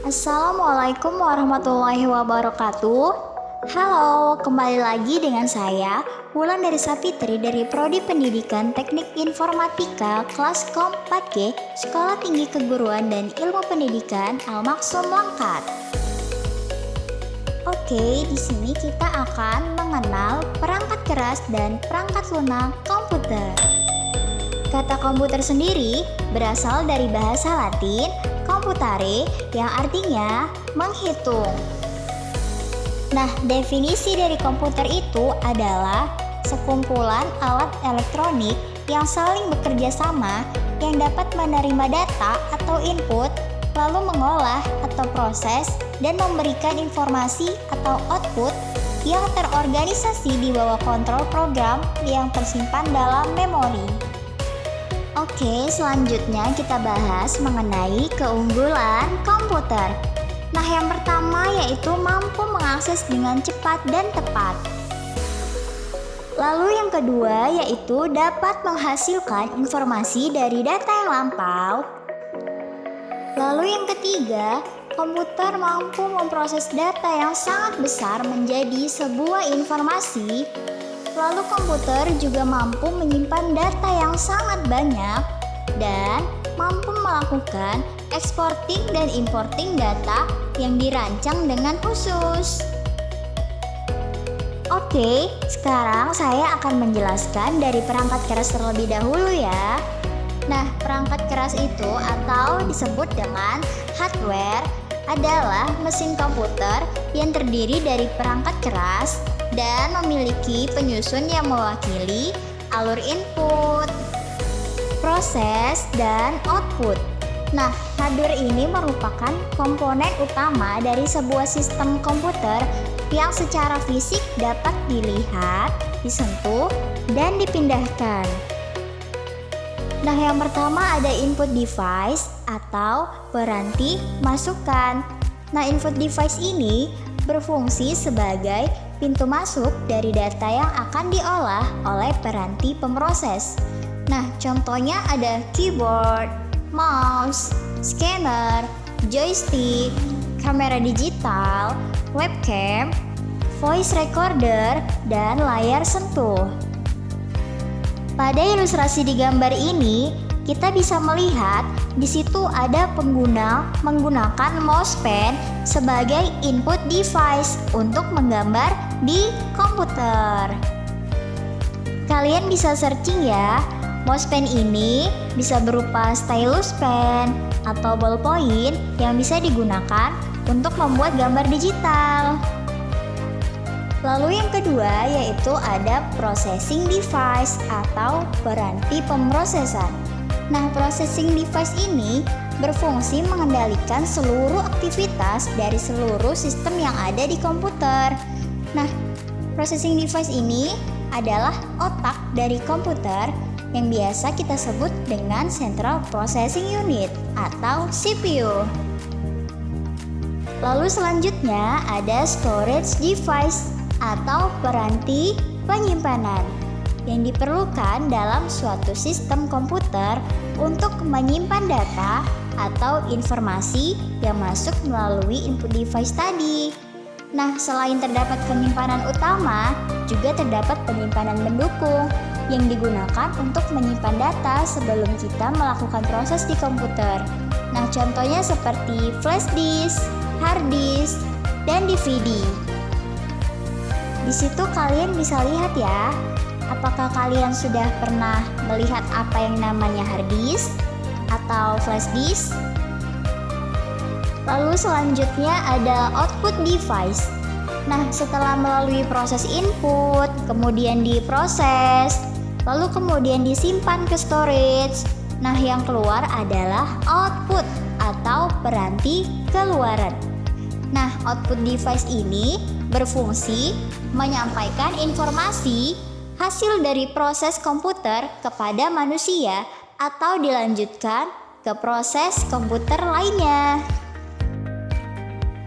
Assalamualaikum warahmatullahi wabarakatuh. Halo, kembali lagi dengan saya Wulandari Sapitri dari Prodi Pendidikan Teknik Informatika kelas KOM 4G Sekolah Tinggi Keguruan dan Ilmu Pendidikan Al-Maksum Langkat. Oke, di sini kita akan mengenal perangkat keras dan perangkat lunak komputer. Kata komputer sendiri berasal dari bahasa Latin computare yang artinya menghitung. Nah, definisi dari komputer itu adalah sekumpulan alat elektronik yang saling bekerja sama yang dapat menerima data atau input, lalu mengolah atau proses dan memberikan informasi atau output yang terorganisasi di bawah kontrol program yang tersimpan dalam memori. Oke, selanjutnya kita bahas mengenai keunggulan komputer. Nah, yang pertama yaitu mampu mengakses dengan cepat dan tepat. Lalu yang kedua yaitu dapat menghasilkan informasi dari data yang lampau. Lalu yang ketiga, komputer mampu memproses data yang sangat besar menjadi sebuah informasi. Lalu komputer juga mampu menyimpan data yang sangat banyak dan mampu melakukan exporting dan importing data yang dirancang dengan khusus. Oke, sekarang saya akan menjelaskan dari perangkat keras terlebih dahulu ya. Nah, perangkat keras itu atau disebut dengan hardware adalah mesin komputer yang terdiri dari perangkat keras dan memiliki penyusun yang mewakili alur input, proses, dan output. Nah, hardware ini merupakan komponen utama dari sebuah sistem komputer yang secara fisik dapat dilihat, disentuh, dan dipindahkan. Nah, yang pertama ada input device atau peranti masukan. Nah, input device ini berfungsi sebagai pintu masuk dari data yang akan diolah oleh peranti pemroses. Nah, contohnya ada keyboard, mouse, scanner, joystick, kamera digital, webcam, voice recorder, dan layar sentuh. Pada ilustrasi di gambar ini, kita bisa melihat di situ ada pengguna menggunakan mousepad sebagai input device untuk menggambar di komputer. Kalian bisa searching ya, mousepad ini bisa berupa stylus pen atau ballpoint yang bisa digunakan untuk membuat gambar digital. Lalu yang kedua yaitu ada processing device atau peranti pemrosesan. Nah, processing device ini berfungsi mengendalikan seluruh aktivitas dari seluruh sistem yang ada di komputer. Nah, processing device ini adalah otak dari komputer yang biasa kita sebut dengan Central Processing Unit atau CPU. Lalu selanjutnya ada storage device atau peranti penyimpanan yang diperlukan dalam suatu sistem komputer untuk menyimpan data atau informasi yang masuk melalui input device tadi. Nah, selain terdapat penyimpanan utama, juga terdapat penyimpanan mendukung yang digunakan untuk menyimpan data sebelum kita melakukan proses di komputer. Nah, contohnya seperti flash disk, hard disk, dan DVD. Di situ kalian bisa lihat ya, apakah kalian sudah pernah melihat apa yang namanya hard disk atau flash disk? Lalu selanjutnya ada output device. Nah, setelah melalui proses input, kemudian diproses, lalu kemudian disimpan ke storage. Nah, yang keluar adalah output atau peranti keluaran. Nah, output device ini berfungsi menyampaikan informasi hasil dari proses komputer kepada manusia atau dilanjutkan ke proses komputer lainnya.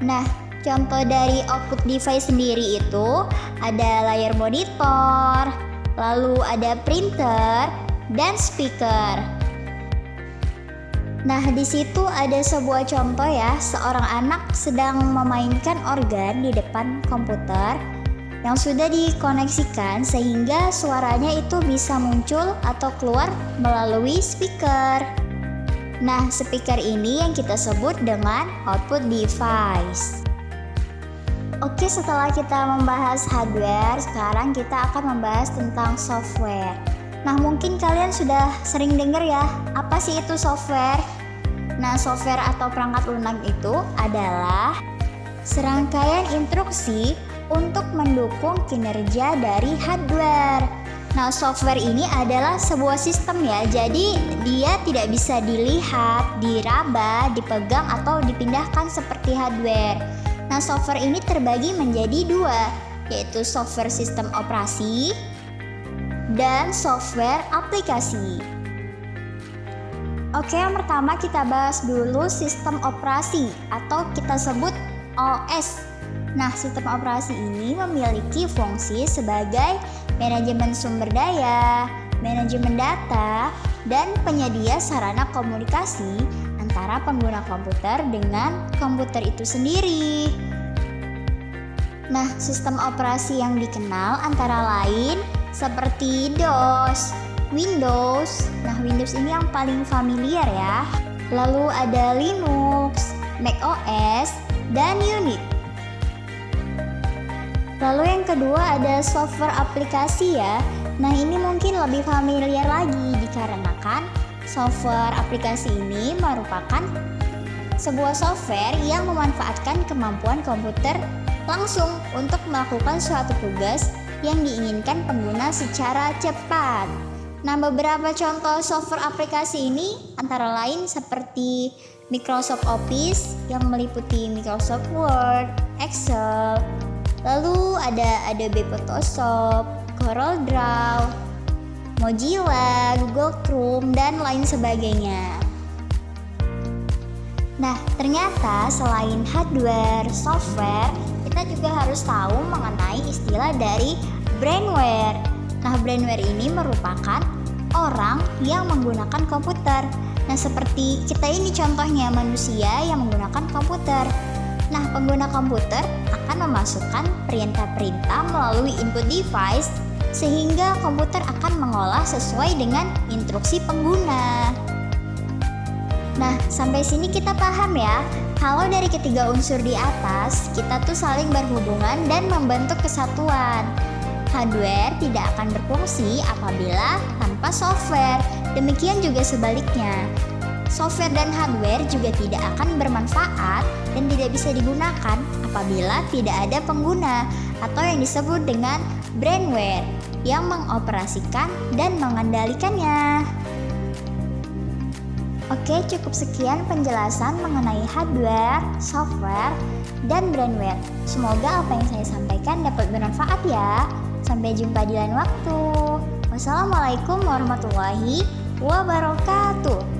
Nah, contoh dari output device sendiri itu ada layar monitor, lalu ada printer, dan speaker. Nah, di situ ada sebuah contoh ya, seorang anak sedang memainkan organ di depan komputer yang sudah dikoneksikan sehingga suaranya itu bisa muncul atau keluar melalui speaker. Nah, speaker ini yang kita sebut dengan output device. Oke, setelah kita membahas hardware, sekarang kita akan membahas tentang software. Nah, mungkin kalian sudah sering dengar ya, apa sih itu software? Nah, software atau perangkat lunak itu adalah serangkaian instruksi untuk mendukung kinerja dari hardware. Nah, software ini adalah sebuah sistem ya, jadi dia tidak bisa dilihat, diraba, dipegang, atau dipindahkan seperti hardware. Nah, software ini terbagi menjadi dua, yaitu software sistem operasi dan software aplikasi. Oke, yang pertama kita bahas dulu sistem operasi atau kita sebut OS. Nah, sistem operasi ini memiliki fungsi sebagai manajemen sumber daya, manajemen data, dan penyedia sarana komunikasi antara pengguna komputer dengan komputer itu sendiri. Nah, sistem operasi yang dikenal antara lain seperti DOS, Windows. Nah, Windows ini yang paling familiar ya. Lalu ada Linux, macOS, dan Unix. Lalu yang kedua ada software aplikasi ya. Nah, ini mungkin lebih familiar lagi dikarenakan software aplikasi ini merupakan sebuah software yang memanfaatkan kemampuan komputer langsung untuk melakukan suatu tugas yang diinginkan pengguna secara cepat. Nah, beberapa contoh software aplikasi ini antara lain seperti Microsoft Office yang meliputi Microsoft Word, Excel, lalu ada Adobe Photoshop, Corel Draw, Mozilla, Google Chrome, dan lain sebagainya. Nah, ternyata selain hardware, software, kita juga harus tahu mengenai istilah dari brandware. Nah, brandware ini merupakan orang yang menggunakan komputer. Nah, seperti kita ini contohnya manusia yang menggunakan komputer. Nah, pengguna komputer akan memasukkan perintah-perintah melalui input device sehingga komputer akan mengolah sesuai dengan instruksi pengguna. Nah, sampai sini kita paham ya, kalau dari ketiga unsur di atas, kita tuh saling berhubungan dan membentuk kesatuan. Hardware tidak akan berfungsi apabila tanpa software, demikian juga sebaliknya. Software dan hardware juga tidak akan bermanfaat dan tidak bisa digunakan apabila tidak ada pengguna atau yang disebut dengan brandware yang mengoperasikan dan mengendalikannya. Oke, cukup sekian penjelasan mengenai hardware, software, dan brandware. Semoga apa yang saya sampaikan dapat bermanfaat ya. Sampai jumpa di lain waktu. Wassalamualaikum warahmatullahi wabarakatuh.